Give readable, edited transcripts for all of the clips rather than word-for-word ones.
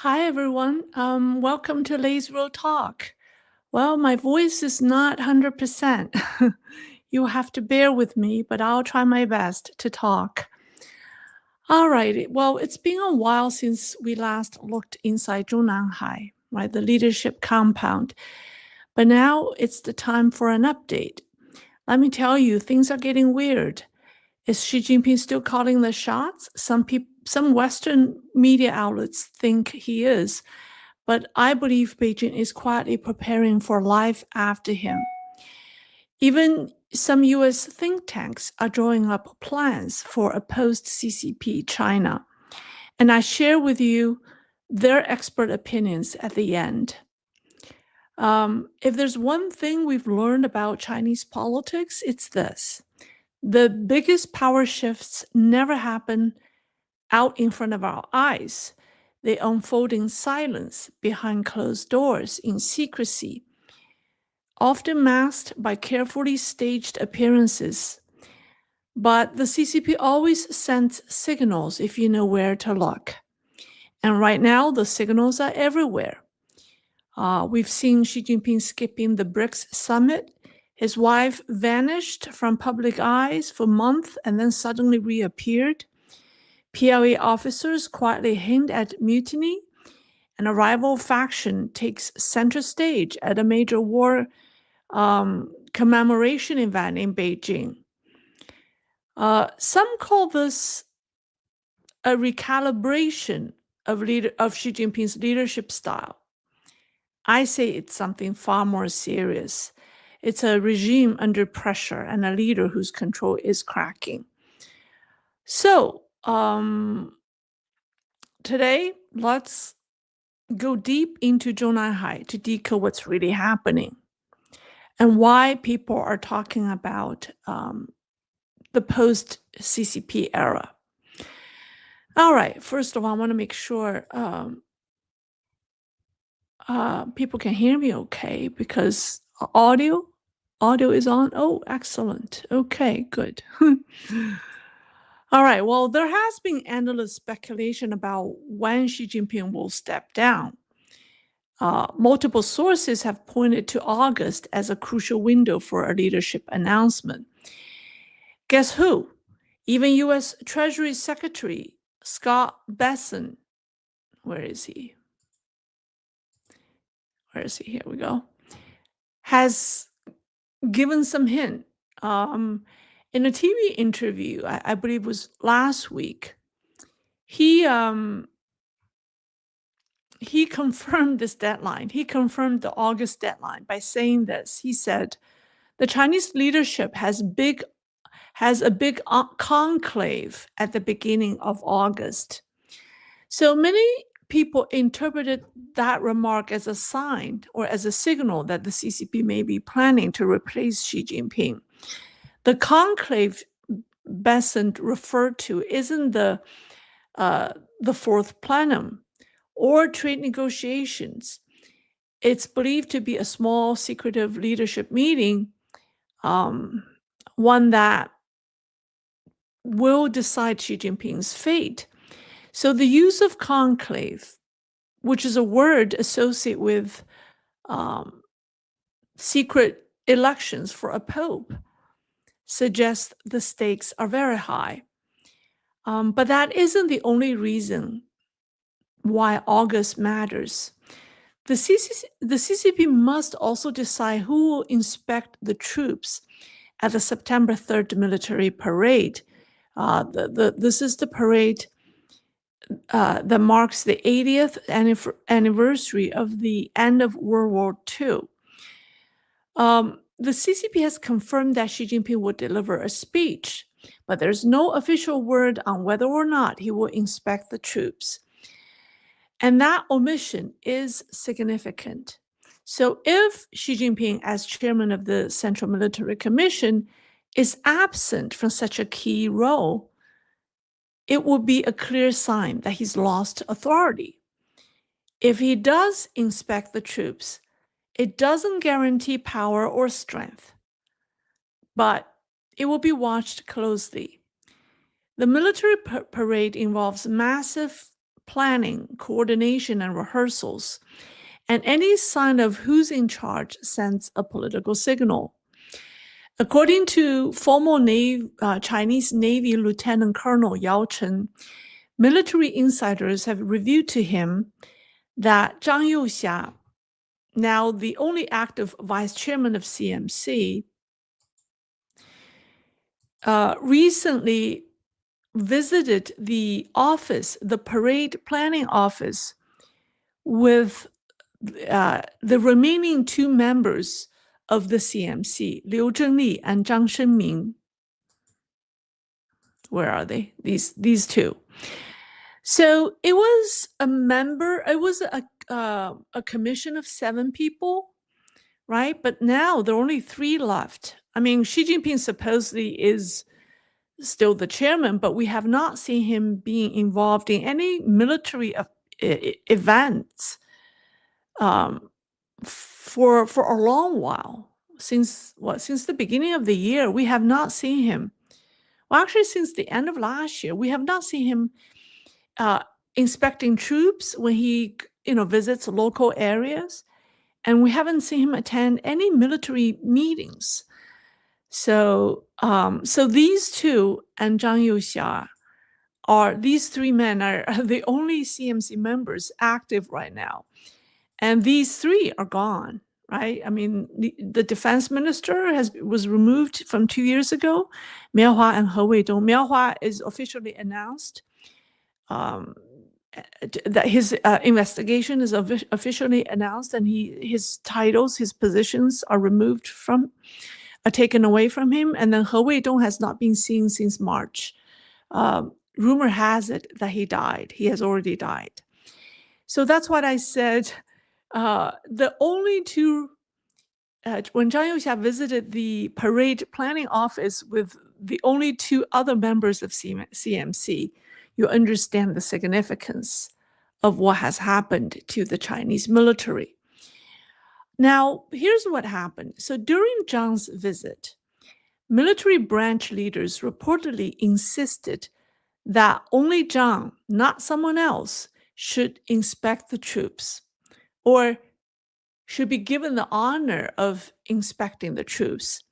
Hi, everyone. Welcome to Leisrealtalk. Well, my voice is not 100%. You have to bear with me, but I'll try my best to talk. All right. Well, it's been a while since we last looked inside Zhongnanhai, right, the leadership compound. But now it's the time for an update. Let me tell you, things are getting weird. Is Xi Jinping still calling the shots? Some Western media outlets think he is, but I believe Beijing is quietly preparing for life after him. Even some US think tanks are drawing up plans for a post-CCP China. And I share with you their expert opinions at the end. If there's one thing we've learned about Chinese politics, it's this. The biggest power shifts never happen out in front of our eyes. They unfold in silence, behind closed doors, in secrecy, often masked by carefully staged appearances. But the CCP always sends signals if you know where to look. And right now, the signals are everywhere. We've seen Xi Jinping skipping the BRICS Summit. His wife vanished from public eyes for months and then suddenly reappeared. PLA officers quietly hint at mutiny. An rival faction takes center stage at a major war commemoration event in Beijing. Some call this a recalibration of Xi Jinping's leadership style. I say it's something far more serious. It's a regime under pressure and a leader whose control is cracking. So today, let's go deep into Zhongnanhai to decode what's really happening and why people are talking about the post-CCP era. All right, first of all, I want to make sure people can hear me okay, because audio is on. Oh, excellent. Okay, good. All right, well, there has been endless speculation about when Xi Jinping will step down. Multiple sources have pointed to August as a crucial window for a leadership announcement. Guess who? Even U.S. Treasury Secretary Scott Bessent, where is he? Where is he? Here we go. Has given some hint. In a TV interview, I believe it was last week, he confirmed this deadline. He confirmed the August deadline by saying this. He said, the Chinese leadership has a big conclave at the beginning of August. So many people interpreted that remark as a sign or as a signal that the CCP may be planning to replace Xi Jinping. The conclave Bessent referred to isn't the fourth plenum or trade negotiations. It's believed to be a small, secretive leadership meeting, one that will decide Xi Jinping's fate. So the use of conclave, which is a word associated with secret elections for a pope, suggests the stakes are very high. But that isn't the only reason why August matters. The CCP must also decide who will inspect the troops at the September 3rd military parade. This is the parade that marks the 80th anniversary of the end of World War II. The CCP has confirmed that Xi Jinping will deliver a speech, but there's no official word on whether or not he will inspect the troops. And that omission is significant. So if Xi Jinping, as chairman of the Central Military Commission, is absent from such a key role, it will be a clear sign that he's lost authority. If he does inspect the troops, it doesn't guarantee power or strength, but it will be watched closely. The military parade involves massive planning, coordination, and rehearsals. And any sign of who's in charge sends a political signal. According to former Chinese Navy Lieutenant Colonel Yao Chen, military insiders have revealed to him that Zhang Youxia, now the only active vice chairman of CMC, recently visited the office, the parade planning office, with the remaining two members of the CMC, Liu Zhengli and Zhang Shenming. Where are they? These two. So it was a commission of 7 people, right? But now there are only 3 left. I mean, Xi Jinping supposedly is still the chairman, but we have not seen him being involved in any military events for a long while. Since the beginning of the year, we have not seen him. Well, actually, since the end of last year, we have not seen him inspecting troops when he visits local areas, and we haven't seen him attend any military meetings. So these two and Zhang Youxia these 3 men are the only CMC members active right now. And these 3 are gone, right? I mean, the defense minister was removed from 2 years ago, Miao Hua and He Weidong. Miao Hua is officially announced that his investigation is officially announced, and his titles, his positions are taken away from him. And then He Weidong has not been seen since March. Rumor has it that he died. He has already died. So that's what I said. The only 2, when Zhang Youxia visited the parade planning office with the only 2 other members of CMC, you understand the significance of what has happened to the Chinese military. Now, here's what happened. So during Zhang's visit, military branch leaders reportedly insisted that only Zhang, not someone else, should inspect the troops, or should be given the honor of inspecting the troops.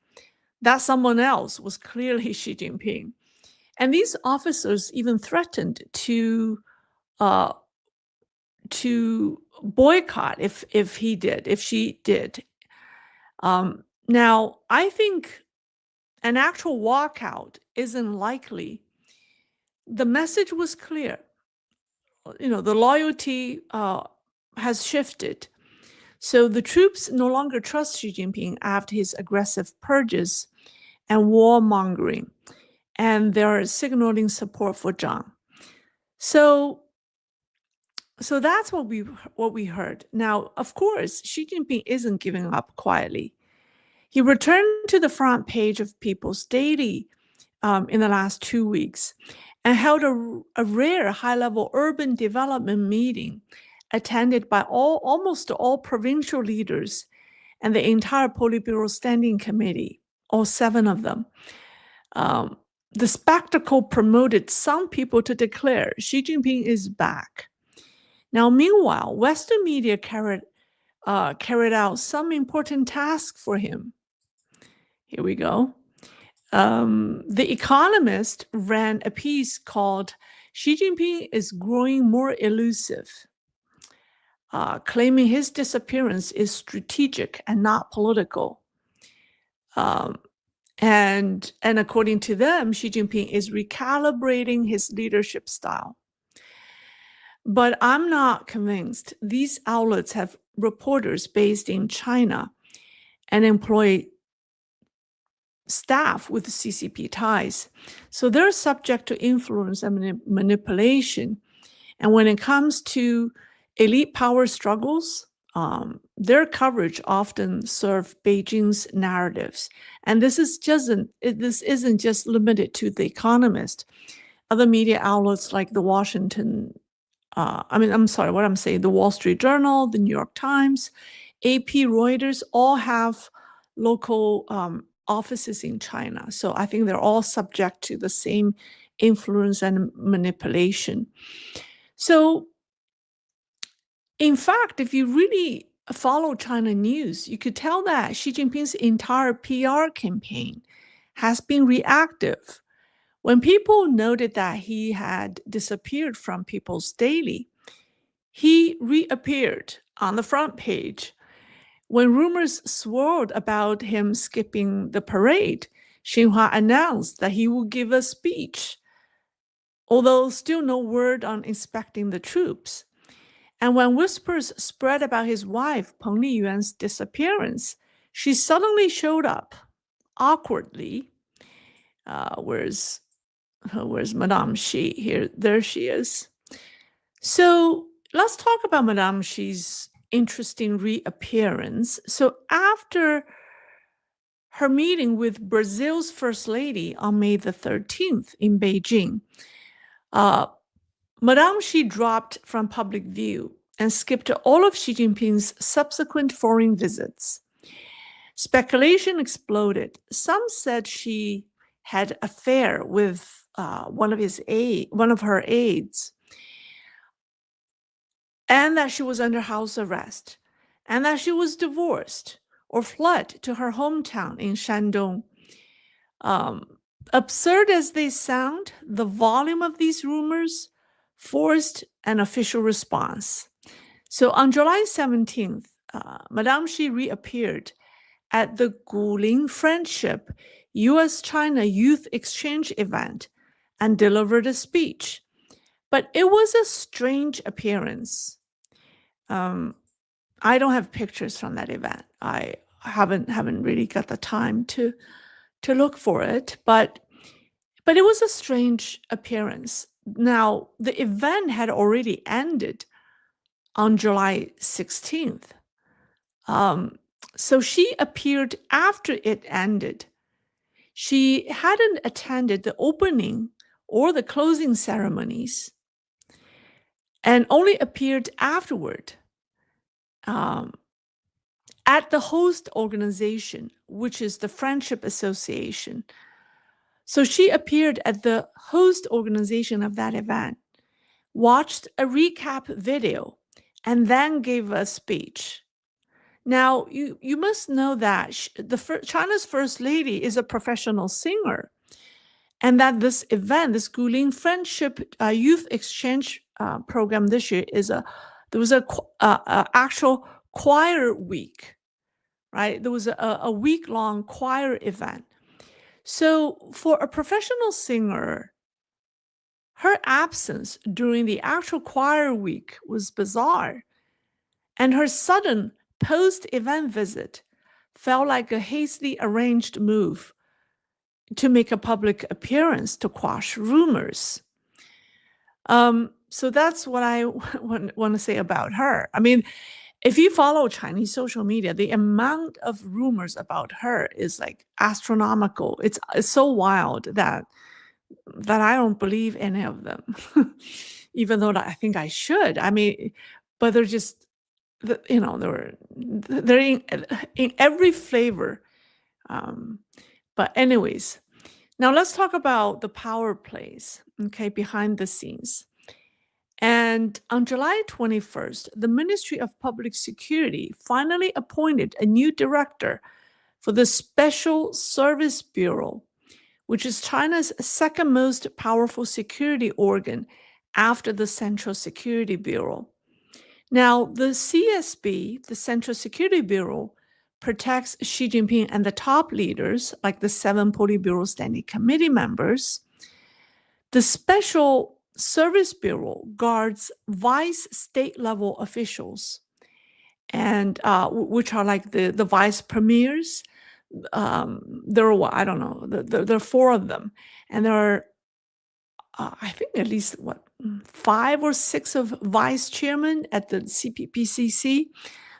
That someone else was clearly Xi Jinping. And these officers even threatened to boycott if Xi did. Now, I think an actual walkout isn't likely. The message was clear. The loyalty has shifted. So the troops no longer trust Xi Jinping after his aggressive purges and warmongering, and they're signaling support for Zhang. So that's what we heard. Now, of course, Xi Jinping isn't giving up quietly. He returned to the front page of People's Daily in the last 2 weeks and held a rare high-level urban development meeting attended by almost all provincial leaders and the entire Politburo Standing Committee, all 7 of them. The spectacle promoted some people to declare Xi Jinping is back. Now, meanwhile, Western media carried out some important tasks for him. Here we go. The Economist ran a piece called "Xi Jinping is Growing More Elusive," claiming his disappearance is strategic and not political. And according to them, Xi Jinping is recalibrating his leadership style. But I'm not convinced. These outlets have reporters based in China and employ staff with CCP ties. So they're subject to influence and manipulation. And when it comes to elite power struggles, their coverage often serve Beijing's narratives. And this isn't just limited to The Economist. Other media outlets like the Wall Street Journal, the New York Times, AP, Reuters, all have local offices in China. So I think they're all subject to the same influence and manipulation. So, in fact, if you really follow China news, you could tell that Xi Jinping's entire PR campaign has been reactive. When people noted that he had disappeared from People's Daily, he reappeared on the front page. When rumors swirled about him skipping the parade, Xinhua announced that he would give a speech, although still no word on inspecting the troops. And when whispers spread about his wife, Peng Liyuan's disappearance, she suddenly showed up awkwardly. Where's Madame Xi? Here, there she is. So let's talk about Madame Xi's interesting reappearance. So after her meeting with Brazil's First Lady on May the 13th in Beijing, Madame Xi dropped from public view and skipped all of Xi Jinping's subsequent foreign visits. Speculation exploded. Some said she had an affair with one of her aides, and that she was under house arrest, and that she was divorced or fled to her hometown in Shandong. Absurd as they sound, the volume of these rumors forced an official response. So on July 17th, Madame Xi reappeared at the Guling Friendship US-China Youth Exchange event and delivered a speech. But it was a strange appearance. I don't have pictures from that event. I haven't really got the time to look for it, but it was a strange appearance. Now, the event had already ended on July 16th. So she appeared after it ended. She hadn't attended the opening or the closing ceremonies and only appeared afterward at the host organization, which is the Friendship Association. So she appeared at the host organization of that event, watched a recap video, and then gave a speech. Now, you must know that China's First Lady is a professional singer, and that this event, this Guling Friendship Youth Exchange program this year, there was a actual choir week, right? There was a week-long choir event. So for a professional singer, her absence during the actual choir week was bizarre, and her sudden post-event visit felt like a hastily arranged move to make a public appearance to quash rumors. So that's what I want to say about her. I mean, if you follow Chinese social media, the amount of rumors about her is like astronomical. It's so wild that I don't believe any of them, even though I think I should. I mean, but they're just, they're in every flavor. But anyways, now let's talk about the power plays, okay, behind the scenes. And on July 21st, the Ministry of Public Security finally appointed a new director for the Special Service Bureau, which is China's second most powerful security organ after the Central Security Bureau. Now, the CSB, the Central Security Bureau, protects Xi Jinping and the top leaders, like the 7 Politburo Standing Committee members. The Special Service Bureau guards vice state-level officials, and which are like the vice premiers. There are, I don't know, there are 4 of them, and there are, I think at least 5 or 6 of vice chairmen at the CPPCC.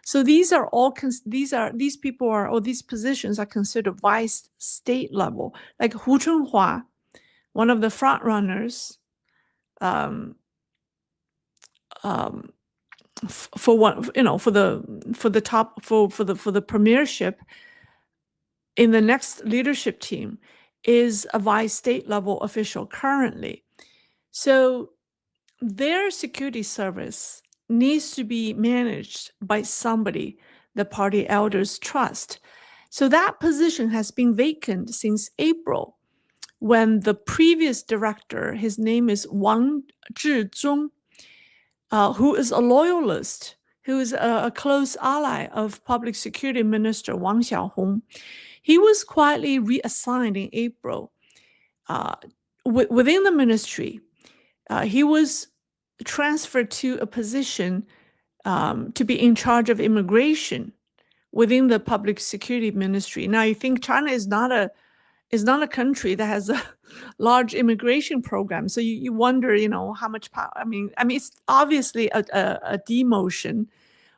So these are all these people are, or these positions are considered vice state level. Like Hu Chunhua, one of the front runners, for one, for the premiership in the next leadership team, is a vice state level official currently. So their security service needs to be managed by somebody the party elders trust. So that position has been vacant since April, when the previous director, his name is Wang Zhizhong, who is a loyalist, who is a close ally of Public Security Minister Wang Xiaohong. He was quietly reassigned in April. Within the ministry, he was transferred to a position to be in charge of immigration within the Public Security Ministry. Now, you think China is not a country that has a large immigration program, so you wonder, how much power. I mean, it's obviously a demotion,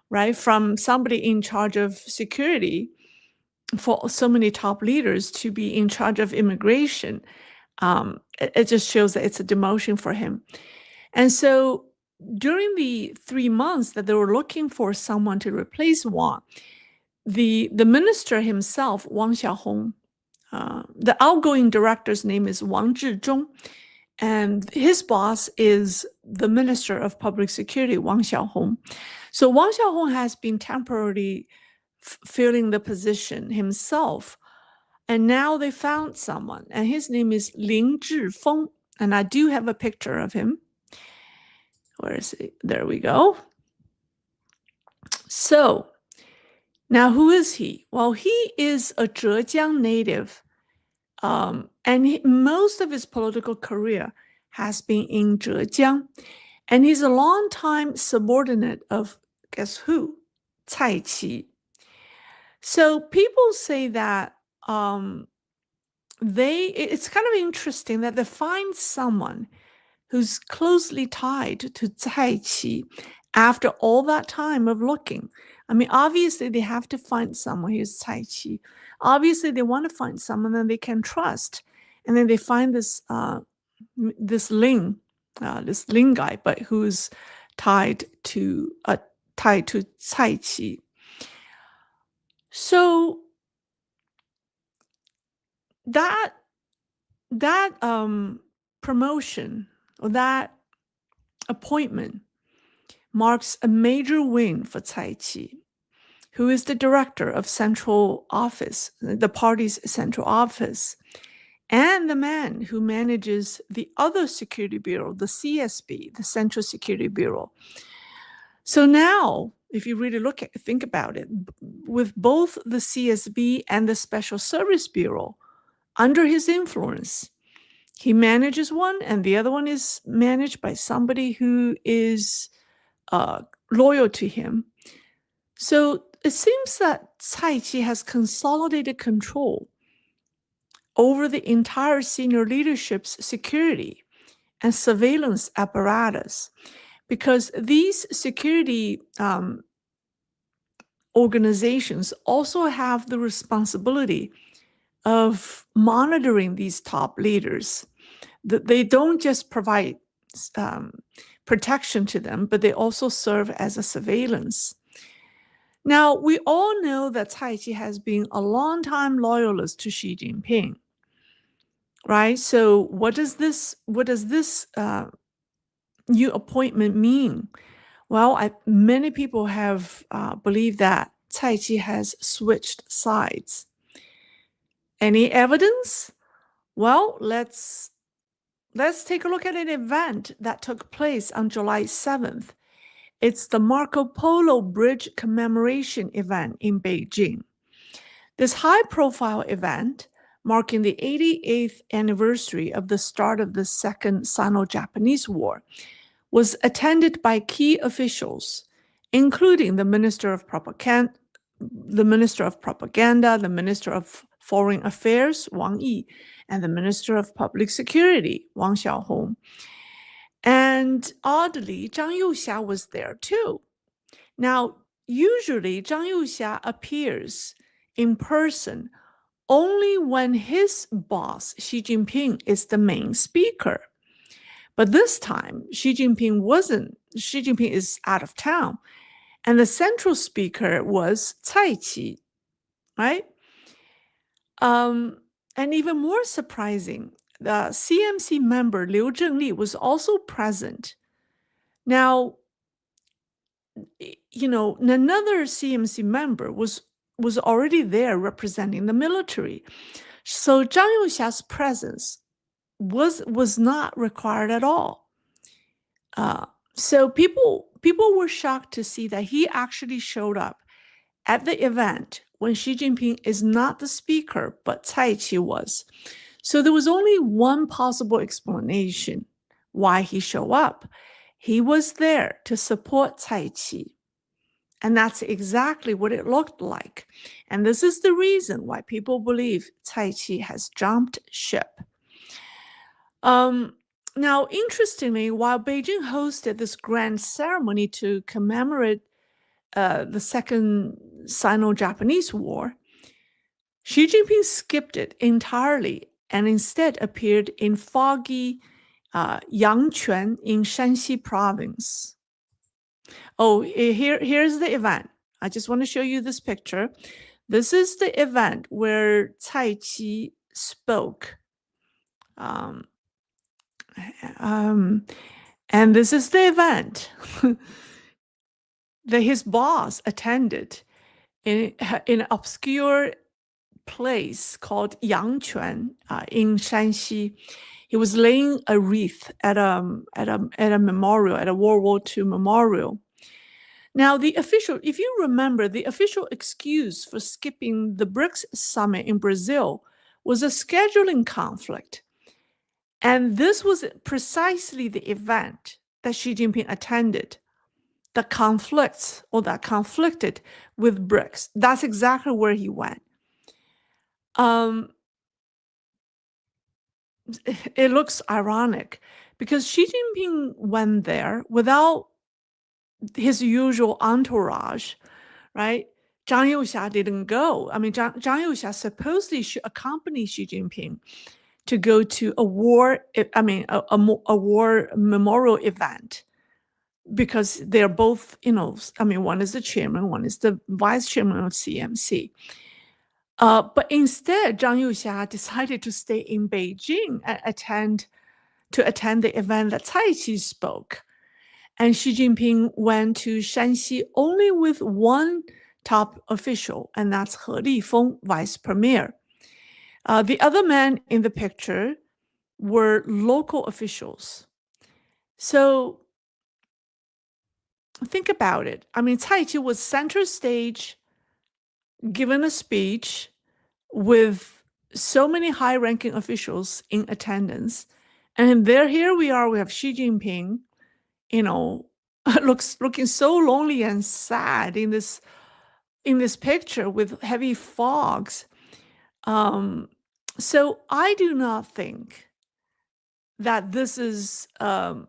right, from somebody in charge of security for so many top leaders to be in charge of immigration. It just shows that it's a demotion for him. And so during the 3 months that they were looking for someone to replace Wang, the minister himself, Wang Xiaohong, the outgoing director's name is Wang Zhizhong, and his boss is the Minister of Public Security, Wang Xiaohong. So Wang Xiaohong has been temporarily filling the position himself. And now they found someone, and his name is Lin Zhifeng. And I do have a picture of him. Where is he? There we go. So now who is he? Well, he is a Zhejiang native. And most of his political career has been in Zhejiang. And he's a longtime subordinate of, guess who? Cai Qi. So people say that it's kind of interesting that they find someone who's closely tied to Cai Qi after all that time of looking. I mean, obviously they have to find someone who's Cai Qi. Obviously they want to find someone that they can trust. And then they find this Lin guy, but who's tied to Cai Qi. So that promotion or that appointment marks a major win for Cai Qi, who is the director of central office, the party's central office, and the man who manages the other security bureau, the CSB, the Central Security Bureau. So now, if you really think about it, with both the CSB and the Special Service Bureau under his influence, he manages one, and the other one is managed by somebody who is loyal to him. So it seems that Cai Qi has consolidated control over the entire senior leadership's security and surveillance apparatus, because these security organizations also have the responsibility of monitoring these top leaders. That they don't just provide protection to them, but they also serve as a surveillance. Now, we all know that Cai Qi has been a longtime loyalist to Xi Jinping, right? So what does this new appointment mean? Well, many people have believed that Cai Qi has switched sides. Any evidence? Well, let's take a look at an event that took place on July 7th. It's the Marco Polo Bridge commemoration event in Beijing. This high-profile event, marking the 88th anniversary of the start of the Second Sino-Japanese War, was attended by key officials, including the Minister of Propaganda, the Minister of Foreign Affairs, Wang Yi, and the Minister of Public Security, Wang Xiaohong. And oddly, Zhang Youxia was there too. Now, usually Zhang Youxia appears in person only when his boss, Xi Jinping, is the main speaker. But this time, Xi Jinping is out of town. And the central speaker was Cai Qi, right? And even more surprising, the CMC member Liu Zhengli was also present. Now, another CMC member was already there representing the military. So Zhang Youxia's presence was not required at all. So people were shocked to see that he actually showed up at the event when Xi Jinping is not the speaker, but Cai Qi was. So there was only one possible explanation why he showed up. He was there to support Cai Qi. And that's exactly what it looked like. And this is the reason why people believe Cai Qi has jumped ship. Now, interestingly, while Beijing hosted this grand ceremony to commemorate the Second Sino-Japanese War, Xi Jinping skipped it entirely and instead appeared in foggy Yangquan in Shanxi province. Oh, here's the event. I just want to show you this picture. This is the event where Cai Qi spoke. And this is the event that his boss attended in an obscure place called Yangquan in Shanxi. He was laying a wreath at a memorial, at a World War II memorial. Now, if you remember, the official excuse for skipping the BRICS Summit in Brazil was a scheduling conflict. And this was precisely the event that Xi Jinping attended that conflicted with BRICS. That's exactly where he went. It looks ironic because Xi Jinping went there without his usual entourage, right? Zhang Youxia didn't go. I mean, Zhang Youxia supposedly should accompany Xi Jinping to go to a war memorial event because they're both, one is the chairman, one is the vice chairman of CMC. But instead, Zhang Youxia decided to stay in Beijing and attend the event that Cai Qi spoke. And Xi Jinping went to Shanxi only with one top official, and that's He Lifeng, vice premier. The other men in the picture were local officials. So think about it. I mean, Cai Qi was center stage, given a speech with so many high-ranking officials in attendance. And here we are, we have Xi Jinping, looking so lonely and sad in this picture with heavy fogs. So I do not think that this is a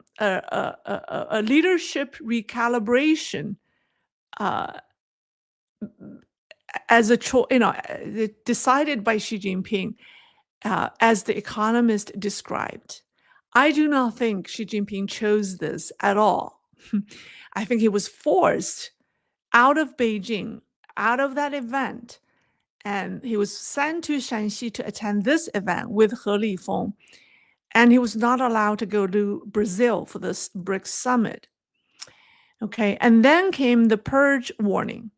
leadership recalibration as a choice, decided by Xi Jinping, as The Economist described. I do not think Xi Jinping chose this at all. I think he was forced out of Beijing, out of that event, and he was sent to Shanxi to attend this event with He Lifeng, and he was not allowed to go to Brazil for this BRICS Summit. Okay, and then came the purge warning.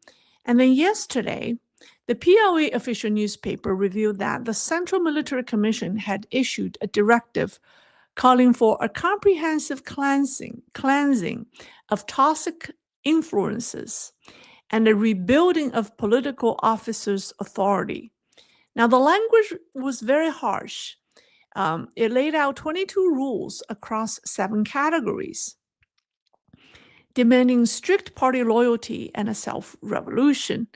And then yesterday, the PLA official newspaper revealed that the Central Military Commission had issued a directive calling for a comprehensive cleansing of toxic influences and a rebuilding of political officers' authority. Now, the language was very harsh. It laid out 22 rules across 7 categories, demanding strict party loyalty and a self-revolution.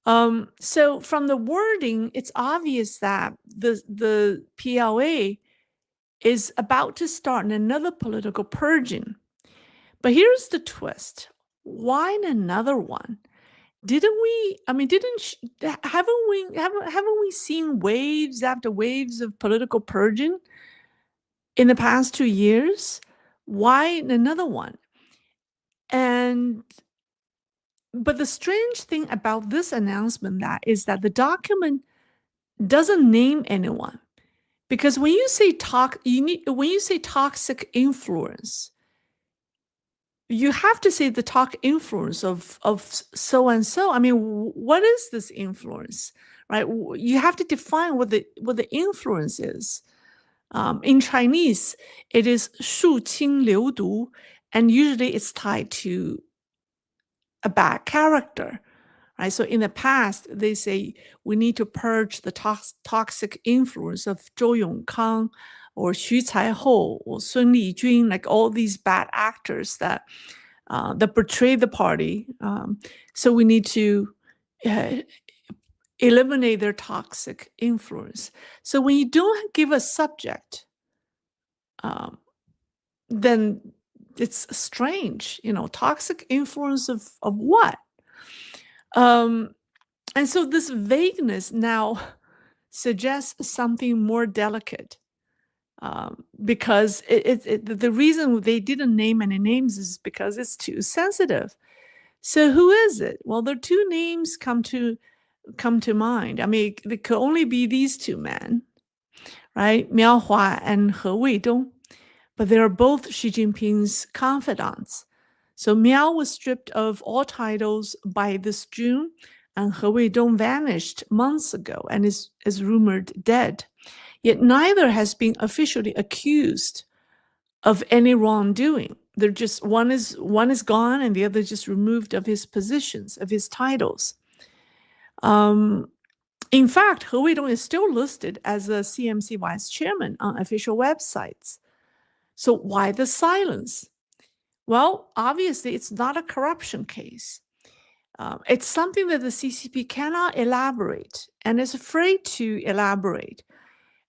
So from the wording, it's obvious that the PLA is about to start another political purging. But here's the twist. Why another one? Haven't we seen waves after waves of political purging in the past 2 years? Why another one? But the strange thing about this announcement is that the document doesn't name anyone, because when you say toxic influence, you have to say the talk influence of so and so. I mean, what is this influence, right? You have to define what the influence is. In Chinese, it is 树清流毒, and usually it's tied to a bad character, right? So in the past, they say we need to purge the toxic influence of Zhou Yongkang or Xu Caihou or Sun Lijun, like all these bad actors that portray the party. So we need to eliminate their toxic influence. So when you don't give a subject, then it's strange, toxic influence of what? And so this vagueness now suggests something more delicate, because the reason they didn't name any names is because it's too sensitive. So who is it? Well, there are two names come to mind. I mean, it could only be these two men, right? Miao Hua and He Weidong. But they are both Xi Jinping's confidants. So Miao was stripped of all titles by this June, and He Weidong vanished months ago and is rumored dead. Yet neither has been officially accused of any wrongdoing. They're just one is gone, and the other just removed of his positions, of his titles. In fact, He Weidong is still listed as a CMC vice chairman on official websites. So why the silence? Well, obviously, it's not a corruption case. It's something that the CCP cannot elaborate and is afraid to elaborate.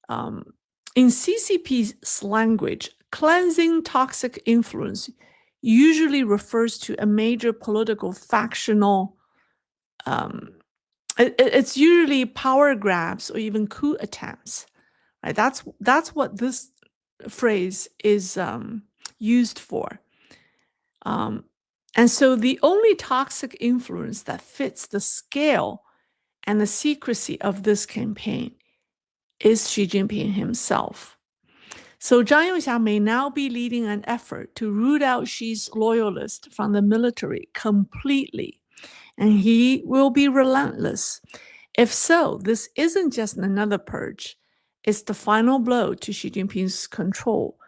In CCP's language, cleansing toxic influence usually refers to a major political factional. It's usually power grabs or even coup attempts. Right? That's what this phrase is used for. And so the only toxic influence that fits the scale and the secrecy of this campaign is Xi Jinping himself. So Zhang Yongxia may now be leading an effort to root out Xi's loyalists from the military completely, and he will be relentless. If so, this isn't just another purge. It's the final blow to Xi Jinping's control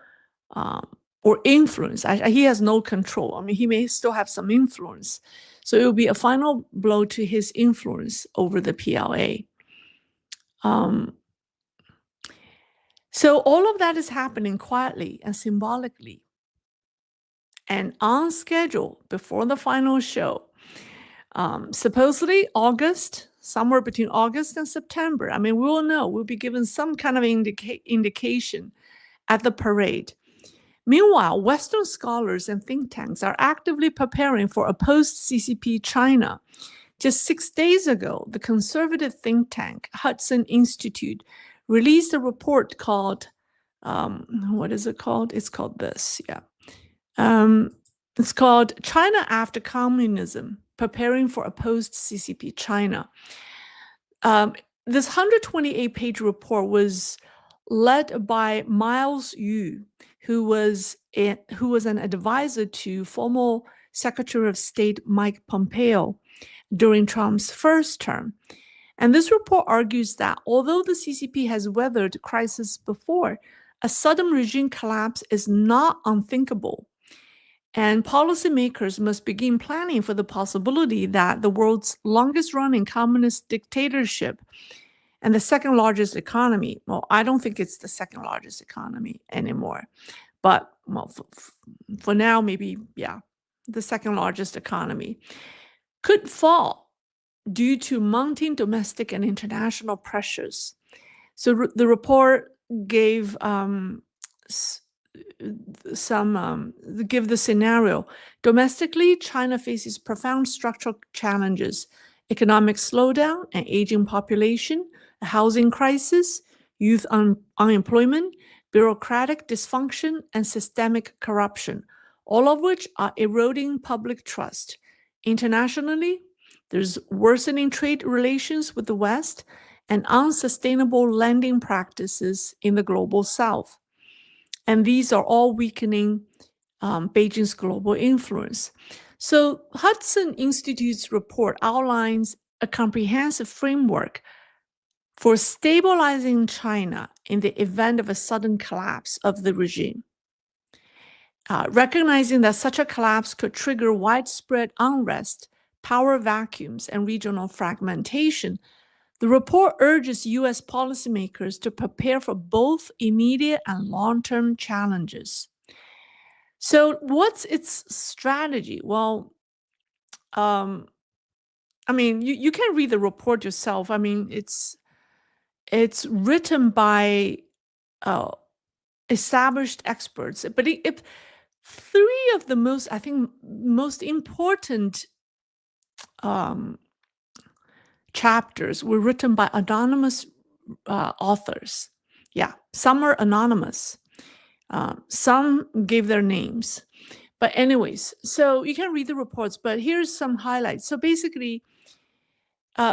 or influence. He has no control. I mean, he may still have some influence. So it will be a final blow to his influence over the PLA. So all of that is happening quietly and symbolically and on schedule before the final show. Supposedly August, somewhere between August and September. I mean, we will know. We'll be given some kind of indication at the parade. Meanwhile, Western scholars and think tanks are actively preparing for a post-CCP China. Just 6 days ago, the conservative think tank Hudson Institute released a report called, what is it called? It's called this, yeah. It's called China After Communism, Preparing for a Post-CCP China. This 128-page report was led by Miles Yu, who was an advisor to former Secretary of State Mike Pompeo during Trump's first term. And this report argues that although the CCP has weathered crisis before, a sudden regime collapse is not unthinkable. And policymakers must begin planning for the possibility that the world's longest-running communist dictatorship and the second largest economy, well, I don't think it's the second largest economy anymore, but well, for now, maybe, yeah, the second largest economy, could fall due to mounting domestic and international pressures. So the report gave give the scenario. Domestically, China faces profound structural challenges: economic slowdown, an aging population, a housing crisis, youth unemployment, bureaucratic dysfunction, and systemic corruption, all of which are eroding public trust. Internationally, there's worsening trade relations with the West and unsustainable lending practices in the global South. And these are all weakening Beijing's global influence. So Hudson Institute's report outlines a comprehensive framework for stabilizing China in the event of a sudden collapse of the regime. Recognizing that such a collapse could trigger widespread unrest, power vacuums, and regional fragmentation, the report urges U.S. policymakers to prepare for both immediate and long-term challenges. So what's its strategy? Well, I mean, you can read the report yourself. I mean, it's written by established experts, but three of the most important chapters were written by anonymous authors. Yeah, some are anonymous. Some gave their names. But anyways, so you can read the reports, but here's some highlights. So basically,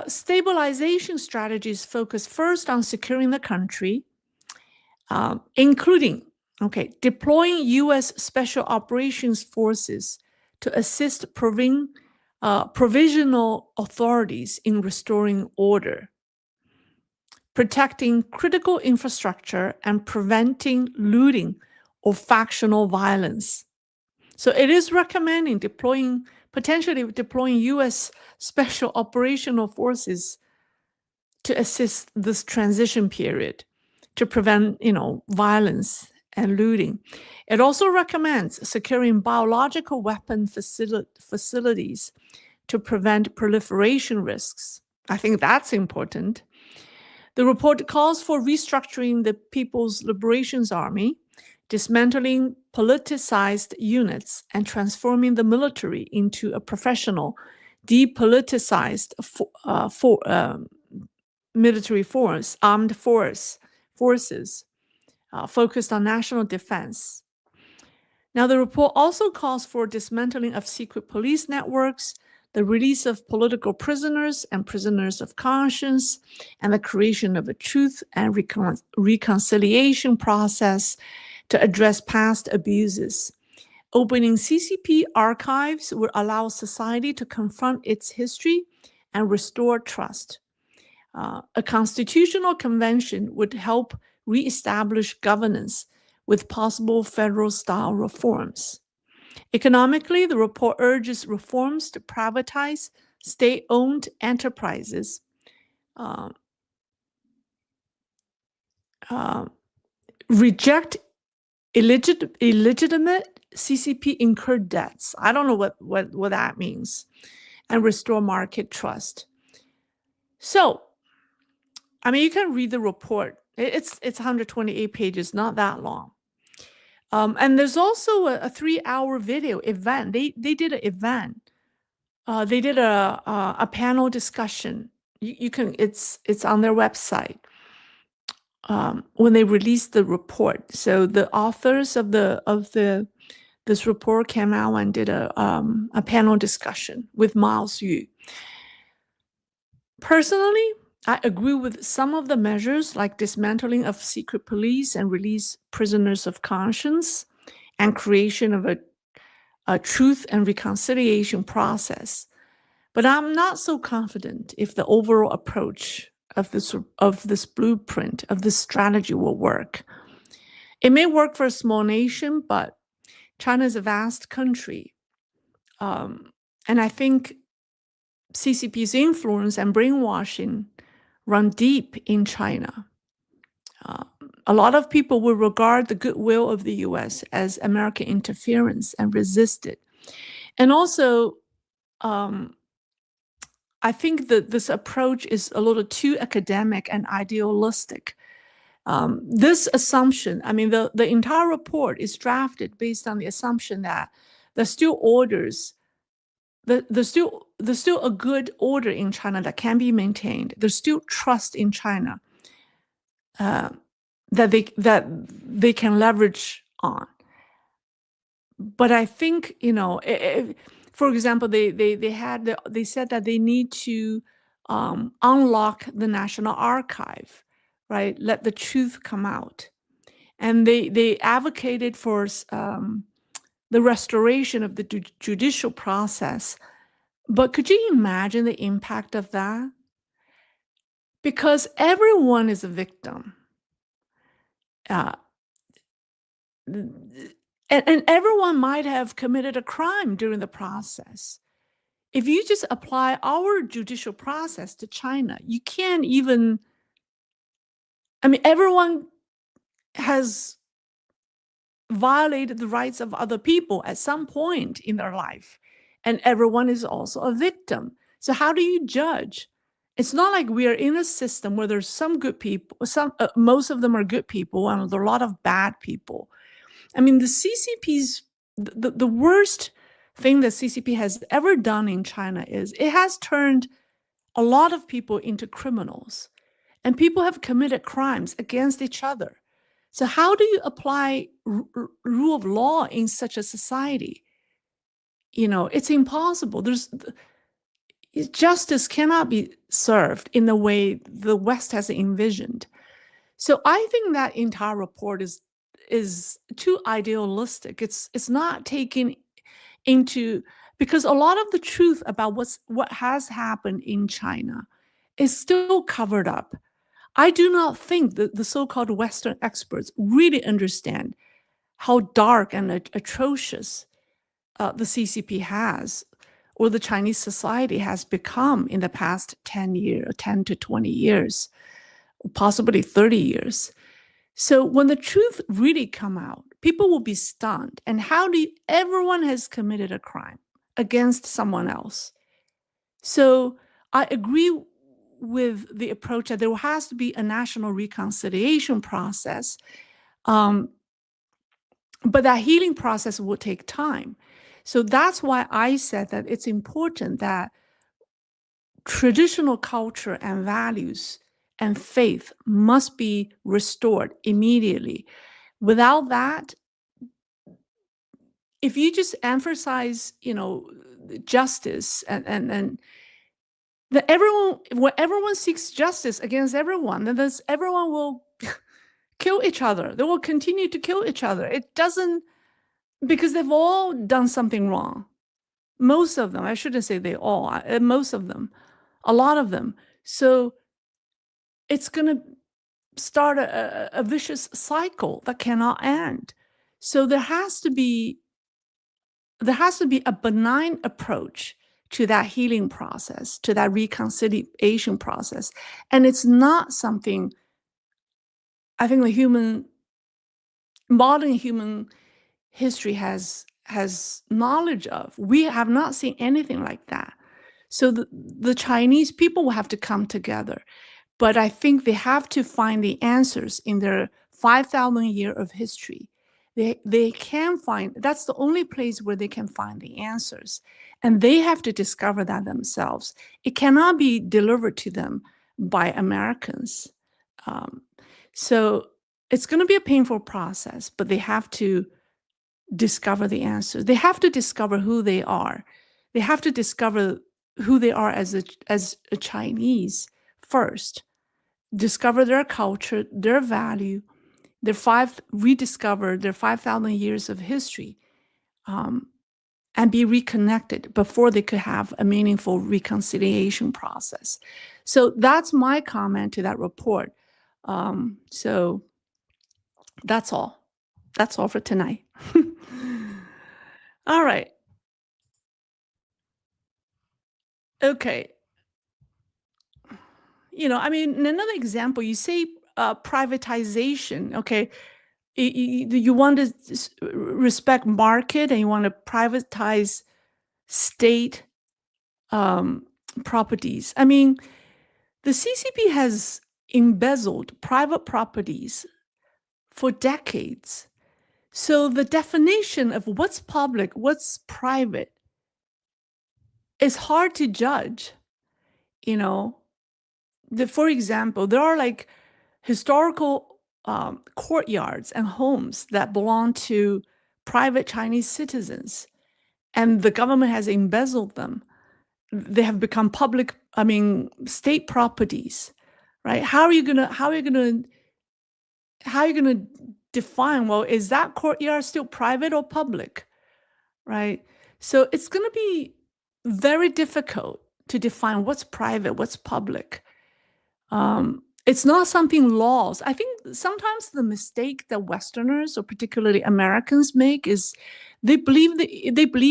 stabilization strategies focus first on securing the country, including, deploying U.S. Special Operations Forces to assist provisional authorities in restoring order, protecting critical infrastructure, and preventing looting or factional violence. So it is recommending potentially deploying U.S. Special Operational Forces to assist this transition period to prevent, violence and looting. It also recommends securing biological weapon facilities to prevent proliferation risks. I think that's important. The report calls for restructuring the People's Liberation Army, dismantling politicized units, and transforming the military into a professional, depoliticized military force, armed forces focused on national defense. Now, the report also calls for dismantling of secret police networks, the release of political prisoners and prisoners of conscience, and the creation of a truth and reconciliation process to address past abuses. Opening CCP archives will allow society to confront its history and restore trust. A constitutional convention would help reestablish governance with possible federal-style reforms. Economically, the report urges reforms to privatize state-owned enterprises, reject illegitimate CCP-incurred debts. I don't know what that means, and restore market trust. So, I mean, you can read the report. It's 128 pages, not that long. And there's also a 3-hour video event. They did an event. They did a panel discussion. You can it's on their website when they released the report. So the authors of this report came out and did a panel discussion with Miles Yu. Personally, I agree with some of the measures, like dismantling of secret police and release prisoners of conscience, and creation of a truth and reconciliation process. But I'm not so confident if the overall approach of this blueprint, of this strategy will work. It may work for a small nation, but China is a vast country. And I think CCP's influence and brainwashing run deep in China. A lot of people will regard the goodwill of the US as American interference and resist it. And also, I think that this approach is a little too academic and idealistic. This assumption, I mean, the entire report is drafted based on the assumption that there's still orders, there's still a good order in China that can be maintained. There's still trust in China that they can leverage on. But I think, for example, they said that they need to unlock the National Archive, right? Let the truth come out, and they advocated for the restoration of the judicial process. But could you imagine the impact of that? Because everyone is a victim. Uh, and everyone might have committed a crime during the process. If you just apply our judicial process to China, you can't even, I mean, everyone has violated the rights of other people at some point in their life, and everyone is also a victim. So how do you judge? It's not like we are in a system where there's some good people, most of them are good people, and there are a lot of bad people. I mean, the CCP's the worst thing that CCP has ever done in China is it has turned a lot of people into criminals, and people have committed crimes against each other. So how do you apply rule of law in such a society? You know, it's impossible. Justice cannot be served in the way the West has envisioned. So I think that entire report is too idealistic. It's not taken into, because a lot of the truth about what has happened in China is still covered up. I do not think that the so-called Western experts really understand how dark and atrocious the CCP has, or the Chinese society has become in the past 10 to 20 years, possibly 30 years. So when the truth really come out, people will be stunned. And everyone has committed a crime against someone else. So I agree with the approach that there has to be a national reconciliation process, but that healing process will take time. So that's why I said that it's important that traditional culture and values and faith must be restored immediately. Without that, if you just emphasize, justice and that when everyone seeks justice against everyone, then everyone will kill each other. They will continue to kill each other. It doesn't, because they've all done something wrong. Most of them, I shouldn't say they all, most of them, a lot of them. So it's going to start a vicious cycle that cannot end. So there has to be a benign approach to that healing process, to that reconciliation process. And it's not something I think modern human history has knowledge of. We have not seen anything like that. So the Chinese people will have to come together. But I think they have to find the answers in their 5,000 year of history. They can find, that's the only place where they can find the answers. And they have to discover that themselves. It cannot be delivered to them by Americans. So it's going to be a painful process, but they have to discover the answers. They have to discover who they are. They have to discover who they are as a Chinese first. Discover their culture, their value, rediscover their 5,000 years of history, and be reconnected before they could have a meaningful reconciliation process. So that's my comment to that report. So that's all. That's all for tonight. All right. Okay. I mean, another example, you say privatization, okay? You want to respect market and you want to privatize state properties. I mean, the CCP has embezzled private properties for decades. So the definition of what's public, what's private is hard to judge. For example, there are like historical courtyards and homes that belong to private Chinese citizens, and the government has embezzled them. They have become state properties, right? How are you gonna define, well, is that courtyard still private or public? right? So it's going to be very difficult to define what's private, what's public. It's not something laws. I think sometimes the mistake that Westerners or particularly Americans make is they believe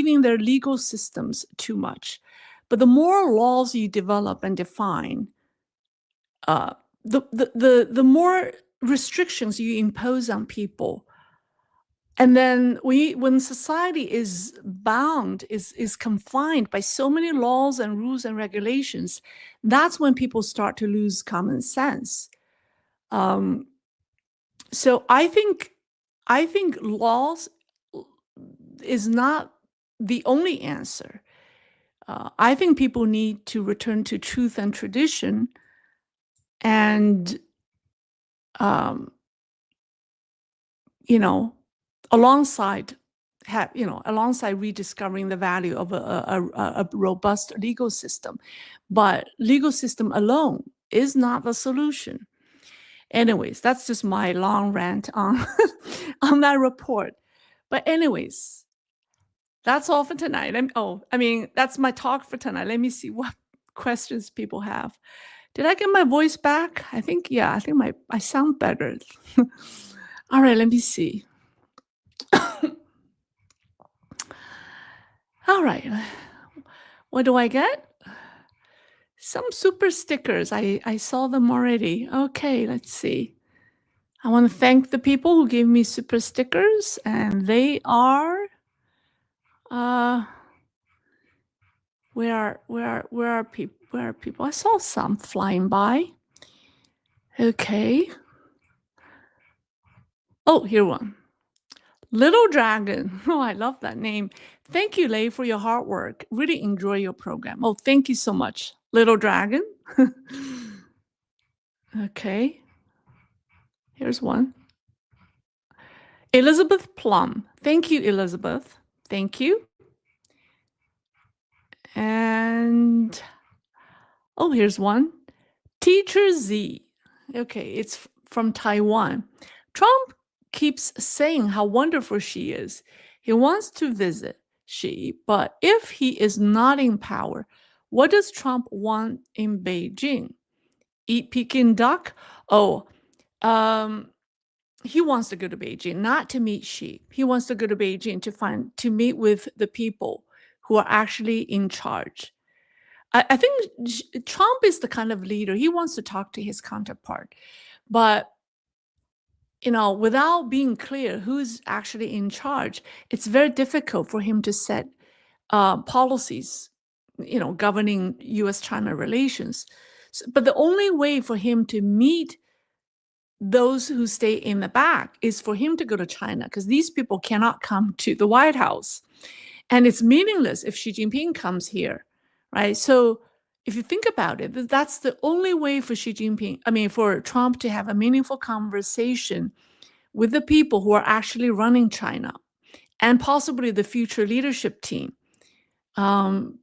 in their legal systems too much. But the more laws you develop and define, the more restrictions you impose on people. And then when society is bound, is confined by so many laws and rules and regulations, that's when people start to lose common sense. So I think laws is not the only answer. I think people need to return to truth and tradition, and alongside rediscovering the value of a robust legal system. But legal system alone is not the solution. Anyways, that's just my long rant on on that report. But anyways, that's all for tonight. That's my talk for tonight. Let me see what questions people have. Did I get my voice back? I think I sound better. All right, let me see. All right. What do I get? Some super stickers. I saw them already. Okay, let's see. I want to thank the people who gave me super stickers, and they are where are people? I saw some flying by. Okay. Oh, here one. Little Dragon. Oh, I love that name. Thank you, Lei, for your hard work. Really enjoy your program. Oh, thank you so much, Little Dragon. Okay. Here's one. Elizabeth Plum. Thank you, Elizabeth. Thank you. And oh, here's one. Teacher Z. Okay, it's from Taiwan. Trump keeps saying how wonderful Xi is. He wants to visit Xi, but if he is not in power, what does Trump want in Beijing? Eat Peking duck? Oh, he wants to go to Beijing, not to meet Xi. He wants to go to Beijing to meet with the people who are actually in charge. I think Trump is the kind of leader, he wants to talk to his counterpart. But, without being clear who's actually in charge, it's very difficult for him to set policies, governing US-China relations. But the only way for him to meet those who stay in the back is for him to go to China, because these people cannot come to the White House. And it's meaningless if Xi Jinping comes here, right? So if you think about it, that's the only way for for Trump to have a meaningful conversation with the people who are actually running China and possibly the future leadership team.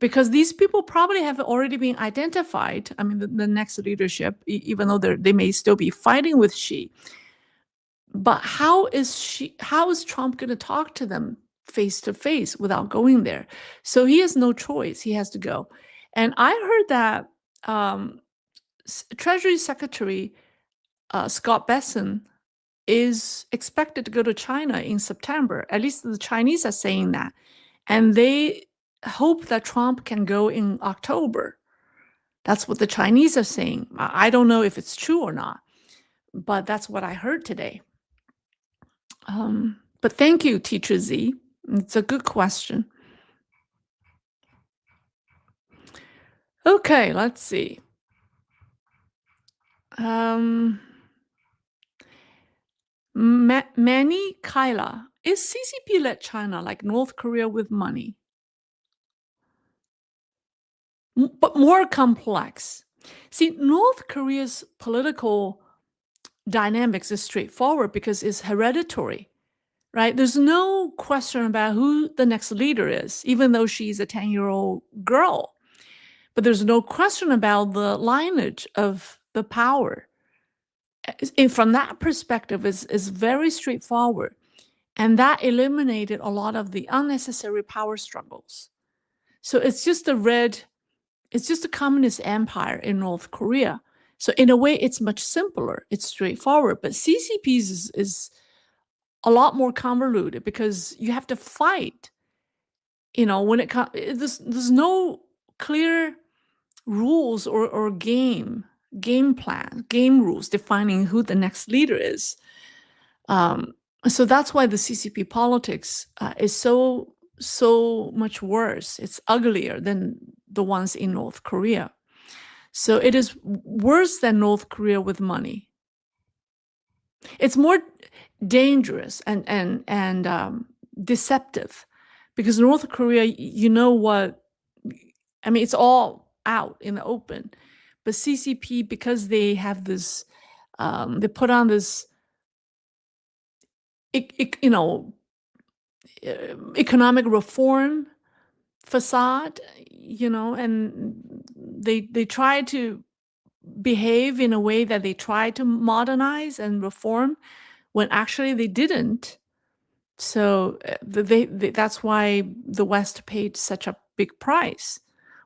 Because these people probably have already been identified. The next leadership, even though they may still be fighting with Xi. But how is Trump going to talk to them face to face without going there? So he has no choice. He has to go. And I heard that Treasury Secretary Scott Bessent is expected to go to China in September. At least the Chinese are saying that. And they hope that Trump can go in October. That's what the Chinese are saying. I don't know if it's true or not, but that's what I heard today. But thank you, Teacher Z. It's a good question. Okay, let's see. Manny Kyla. Is CCP-led China like North Korea with money? But more complex. See, North Korea's political dynamics is straightforward because it's hereditary, right? There's no question about who the next leader is, even though she's a 10-year-old girl. But there's no question about the lineage of the power. And from that perspective, is very straightforward. And that eliminated a lot of the unnecessary power struggles. So it's just a communist empire in North Korea. So in a way, it's much simpler. It's straightforward. But CCP's is a lot more convoluted because you have to fight. When it comes, there's no clear rules or game plan, game rules defining who the next leader is. So that's why the CCP politics is so much worse. It's uglier than the ones in North Korea. So it is worse than North Korea with money. It's more dangerous and deceptive because North Korea, it's all out in the open. But CCP, because they have this, they put on this, economic reform facade, and they try to behave in a way that they try to modernize and reform when actually they didn't. So that's why the West paid such a big price.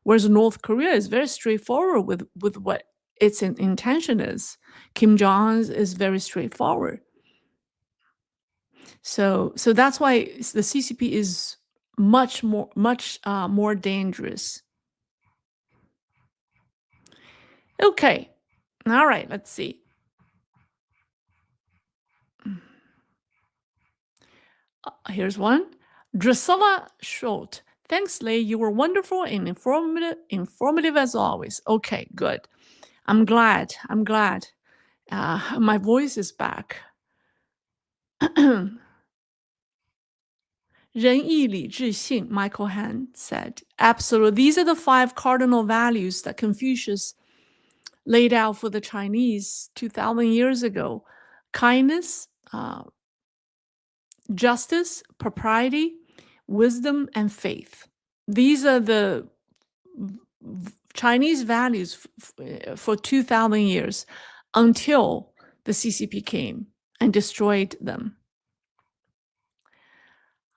Whereas North Korea is very straightforward with what its intention is. Kim Jong-un is very straightforward. So that's why the CCP is much more dangerous. Okay. All right, let's see. Here's one. Drusilla Schultz. Thanks, Lei. You were wonderful and informative as always. Okay, good. I'm glad. My voice is back. 仁义礼智信, Michael Han said. Absolutely. These are the 5 cardinal values that Confucius laid out for the Chinese 2,000 years ago. Kindness, justice, propriety, wisdom, and faith. These are the Chinese values for 2,000 years until the CCP came and destroyed them.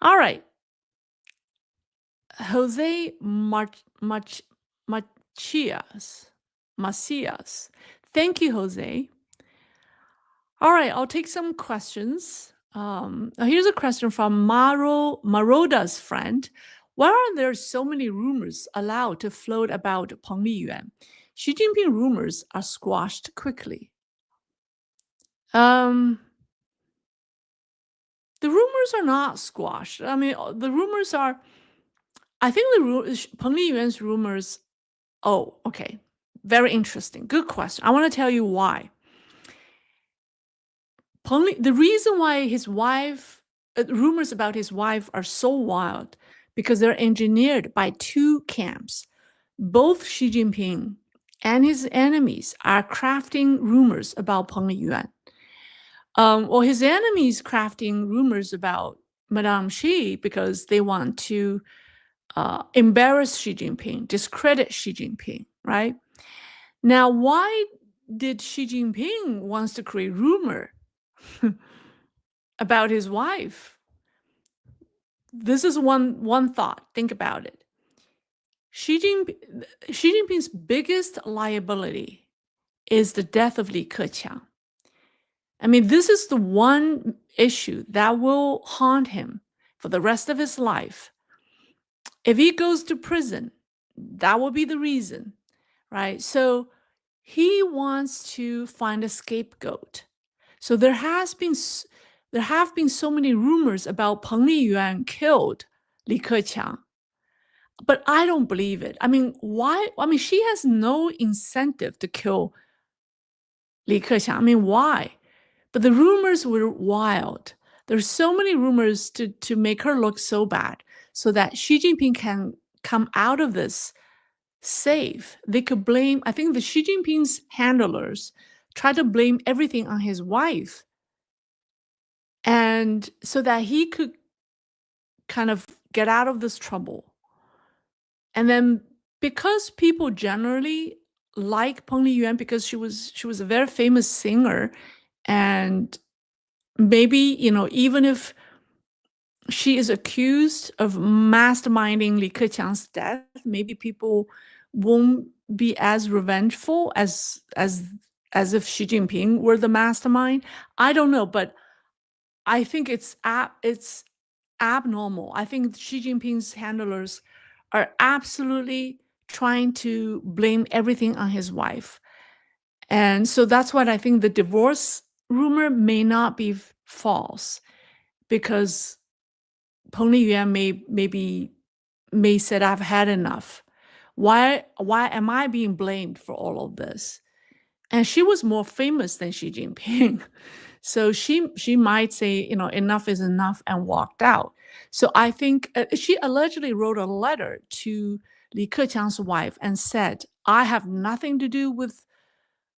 All right. Jose Macias. Thank you, Jose. All right, I'll take some questions. Here's a question from Maroda's friend. Why are there so many rumors allowed to float about Peng Liyuan? Xi Jinping rumors are squashed quickly. The rumors are not squashed. The rumors are, I think Peng Liyuan's rumors, oh, okay. Very interesting. Good question. I want to tell you why. The reason why his wife, rumors about his wife are so wild, because they're engineered by 2 camps. Both Xi Jinping and his enemies are crafting rumors about Peng Liyuan. Well, his enemies crafting rumors about Madame Xi because they want to embarrass Xi Jinping, discredit Xi Jinping, right? Now, why did Xi Jinping wants to create rumor about his wife? This is one thought. Think about it. Xi Jinping's biggest liability is the death of Li Keqiang. This is the one issue that will haunt him for the rest of his life. If he goes to prison, that will be the reason, right? So he wants to find a scapegoat. So there have been so many rumors about Peng Liyuan killed Li Keqiang, but I don't believe it. Why? She has no incentive to kill Li Keqiang. Why? But the rumors were wild. There's so many rumors to make her look so bad, so that Xi Jinping can come out of this safe. They could blame, I think the Xi Jinping's handlers try to blame everything on his wife, and so that he could kind of get out of this trouble. And then because people generally like Peng Liyuan because she was a very famous singer, and maybe, even if she is accused of masterminding Li Keqiang's death. Maybe people won't be as revengeful as if Xi Jinping were the mastermind. I don't know, but I think it's abnormal. I think Xi Jinping's handlers are absolutely trying to blame everything on his wife. And so that's what I think the divorce rumor may not be false, because Peng Liyuan may said, I've had enough. Why am I being blamed for all of this? And she was more famous than Xi Jinping. So she might say, enough is enough, and walked out. So I think she allegedly wrote a letter to Li Keqiang's wife and said, I have nothing to do with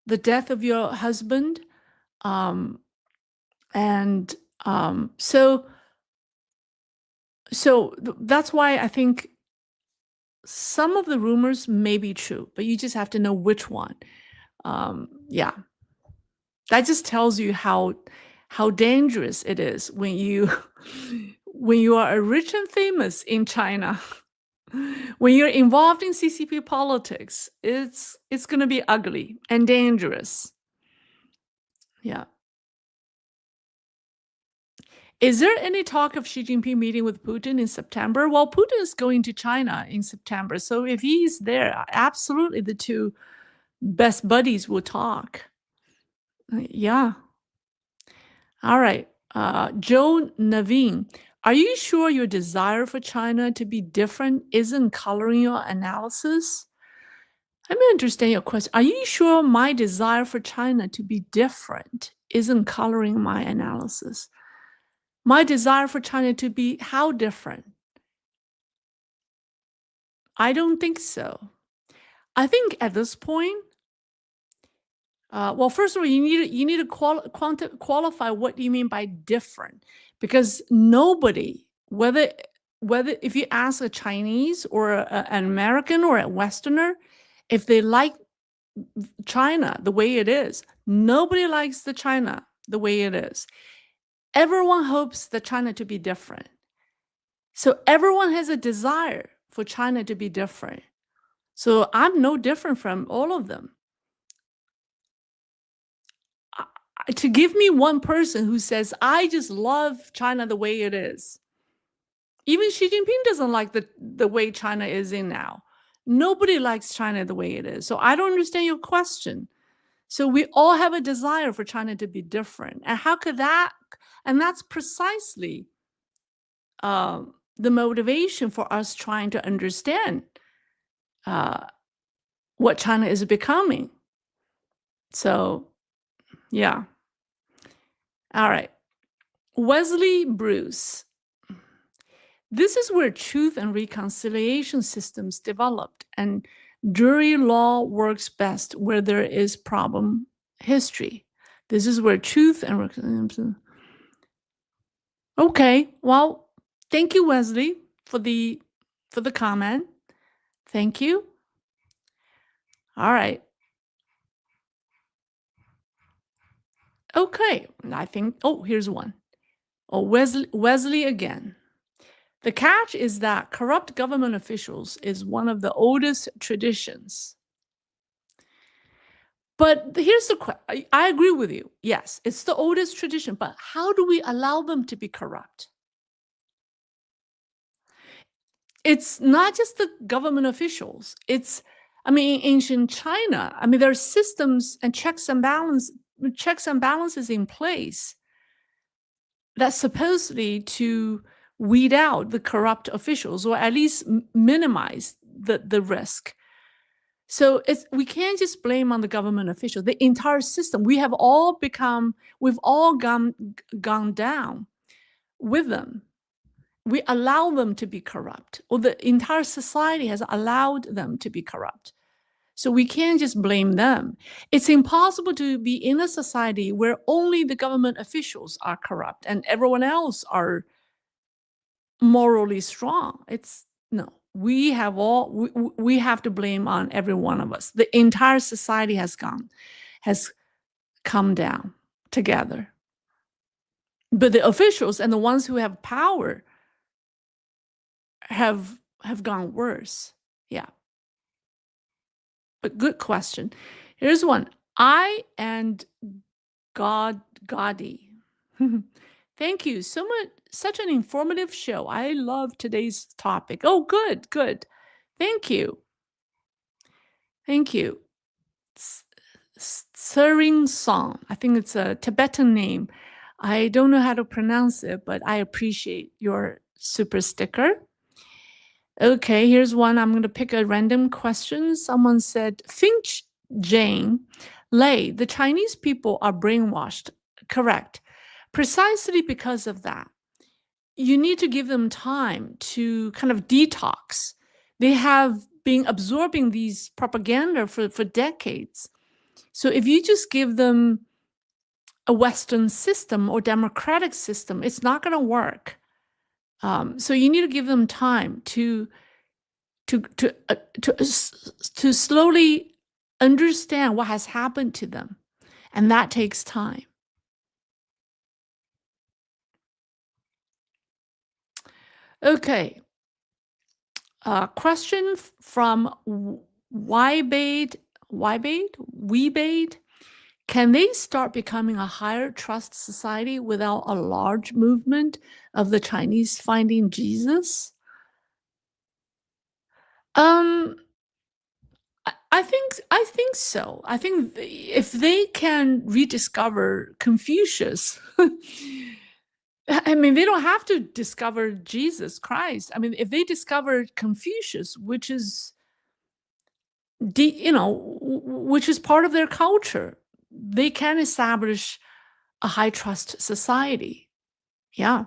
the death of your husband. Um, and so that's why I think some of the rumors may be true, but you just have to know which one. Yeah, that just tells you how dangerous it is when you when you are rich and famous in China. When you're involved in CCP politics, it's going to be ugly and dangerous. Yeah. Is there any talk of Xi Jinping meeting with Putin in September? Well, Putin is going to China in September. So if he's there, absolutely the two best buddies will talk. Yeah. All right. Joe Naveen, are you sure your desire for China to be different isn't coloring your analysis? Let me understand your question. Are you sure my desire for China to be different isn't coloring my analysis? My desire for China to be how different? I don't think so. I think at this point, well, first of all, you need to qualify what you mean by different, because nobody, whether if you ask a Chinese or an American or a Westerner, if they like China the way it is, nobody likes the China the way it is. Everyone hopes that China to be different. So everyone has a desire for China to be different. So I'm no different from all of them. To give me one person who says, I just love China the way it is. Even Xi Jinping doesn't like the way China is in now. Nobody likes China the way it is. So I don't understand your question. So we all have a desire for China to be different. And how could that? And that's precisely the motivation for us trying to understand what China is becoming. So, yeah. All right. Wesley Bruce. This is where truth and reconciliation systems developed, and jury law works best where there is problem history. This is where truth and reconciliation. Okay, well, thank you, Wesley, for the comment. Thank you. All right. Okay, I think, here's one. Wesley again. The catch is that corrupt government officials is one of the oldest traditions. But here's the question. I agree with you. Yes, it's the oldest tradition, but how do we allow them to be corrupt? It's not just the government officials. In ancient China, there are systems and checks and balances in place that's supposedly to weed out the corrupt officials, or at least minimize the risk. So we can't just blame on the government official. The entire system, we've all gone down with them. We allow them to be corrupt, or the entire society has allowed them to be corrupt. So we can't just blame them. It's impossible to be in a society where only the government officials are corrupt and everyone else are morally strong. No. We have to blame on every one of us. The entire society has come down together. But the officials and the ones who have power have gone worse. Yeah, but good question. Here's one. I and Gaudy. Thank you so much. Such an informative show. I love today's topic. Oh, good, good. Thank you. Thank you. Tsering Song. I think it's a Tibetan name. I don't know how to pronounce it, but I appreciate your super sticker. Okay, here's one. I'm going to pick a random question. Someone said, Finch Jane, Lei, the Chinese people are brainwashed. Correct. Precisely because of that. You need to give them time to kind of detox. They have been absorbing these propaganda for decades. So if you just give them a Western system or democratic system, it's not going to work. So you need to give them time to slowly understand what has happened to them, and that takes time. Okay. Question from Weibade. Can they start becoming a higher trust society without a large movement of the Chinese finding Jesus? I think so. I think if they can rediscover Confucius, I mean, they don't have to discover Jesus Christ. I mean, if they discover Confucius, which is which is part of their culture, they can establish a high trust society. Yeah.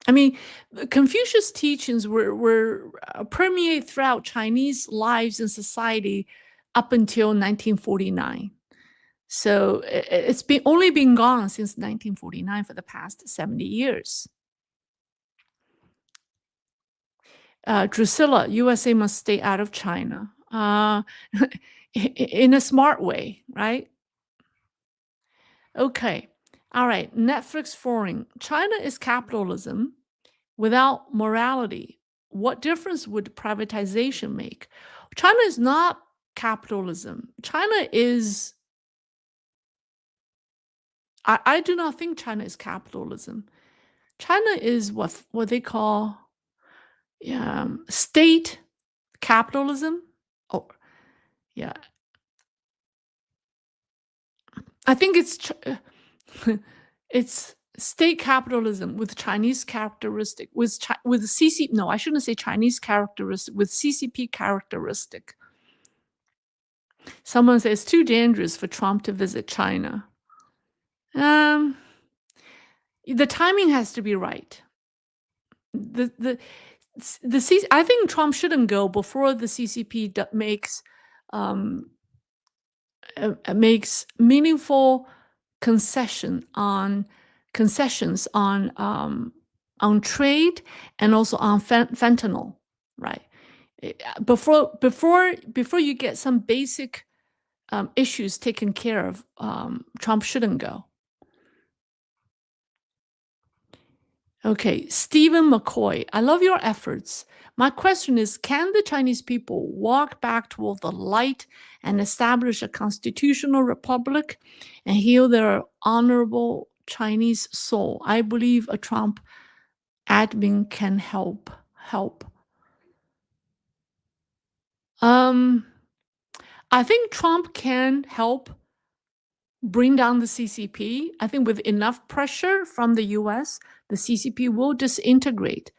I mean, Confucius' teachings were permeate throughout Chinese lives and society up until 1949. So it's only been gone since 1949 for the past 70 years. Drusilla, USA must stay out of China. In a smart way, right? Okay. All right. Netflix foreign. China is capitalism without morality. What difference would privatization make? China is not capitalism. China is, I do not think China is capitalism. China is what they call state capitalism. Oh, yeah. I think it's state capitalism with Chinese characteristic, with CCP. No, I shouldn't say Chinese characteristic, with CCP characteristic. Someone says it's too dangerous for Trump to visit China. The timing has to be right. I think Trump shouldn't go before the CCP makes meaningful concessions on trade and also on fentanyl, right? Before you get some basic issues taken care of, Trump shouldn't go. Okay, Stephen McCoy, I love your efforts. My question is, can the Chinese people walk back toward the light and establish a constitutional republic and heal their honorable Chinese soul? I believe a Trump admin can help. I think Trump can help bring down the CCP. I think with enough pressure from the US, the CCP will disintegrate.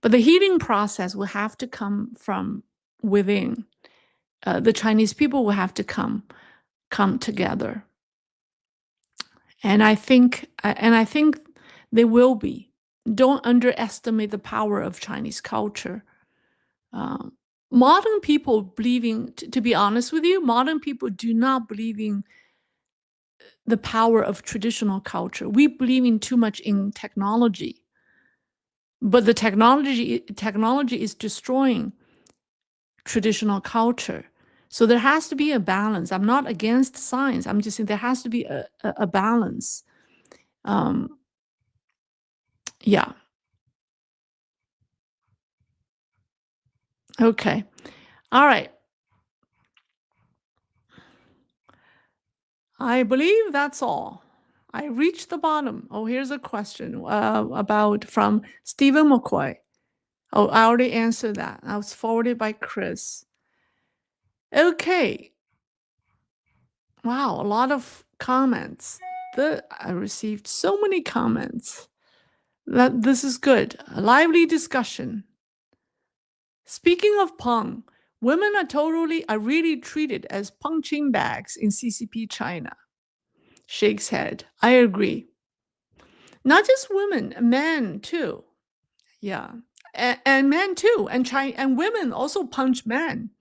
But the healing process will have to come from within. The Chinese people will have to come together. And I think they will be. Don't underestimate the power of Chinese culture. Modern people believing, to be honest with you, modern people do not believe in the power of traditional culture. We believe in too much in technology. But the technology is destroying traditional culture. So there has to be a balance. I'm not against science. I'm just saying there has to be a balance. Yeah. Okay. All right. I believe that's all. I reached the bottom. Oh, here's a question about from Stephen McCoy. Oh, I already answered that. I was forwarded by Chris. Okay. Wow, a lot of comments. I received so many comments. That this is good. A lively discussion. Speaking of Peng, women are really treated as punching bags in CCP China. Shakes head. I agree. Not just women, men too. Yeah. And men too. And women also punch men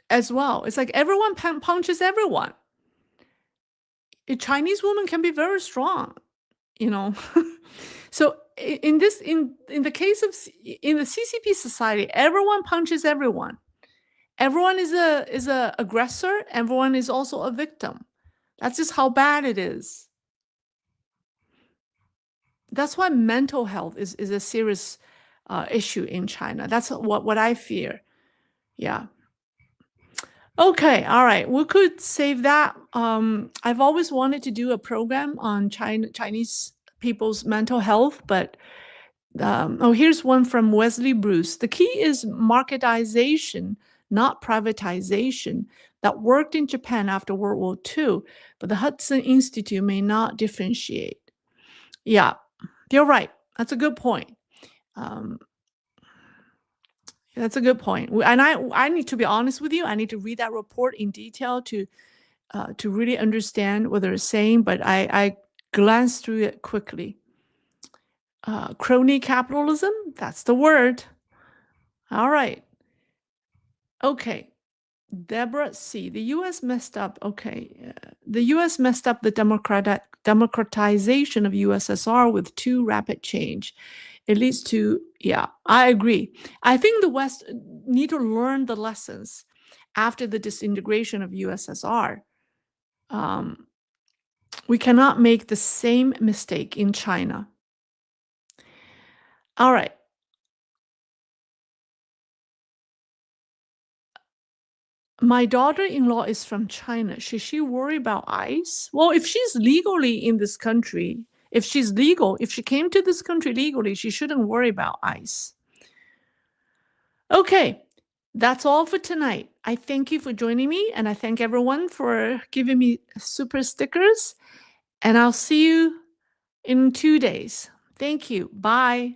as well. It's like everyone punches everyone. A Chinese woman can be very strong, you know. So in the case of in the CCP society, everyone punches everyone. Everyone is a aggressor. Everyone is also a victim. That's just how bad it is. That's why mental health is a serious issue in China. That's what I fear. Yeah. Okay. All right. We could save that. I've always wanted to do a program on Chinese people's mental health, but here's one from Wesley Bruce. The key is marketization, not privatization. That worked in Japan after World War II, but the Hudson Institute may not differentiate. Yeah, you're right. That's a good point. Um, that's a good point. And I need to be honest with you. I need to read that report in detail to really understand what they're saying. But I glanced through it quickly. Crony capitalism. That's the word. All right. Okay. Deborah C. The U.S. messed up. Okay. The U.S. messed up the democratization of USSR with too rapid change. It leads to, yeah, I agree. I think the West need to learn the lessons after the disintegration of USSR. We cannot make the same mistake in China. All right. My daughter-in-law is from China. Should she worry about ICE? Well, if she's legally in this country, if she's legal, if she came to this country legally, she shouldn't worry about ICE. Okay, that's all for tonight. I thank you for joining me, and I thank everyone for giving me super stickers. And I'll see you in 2 days. Thank you. Bye.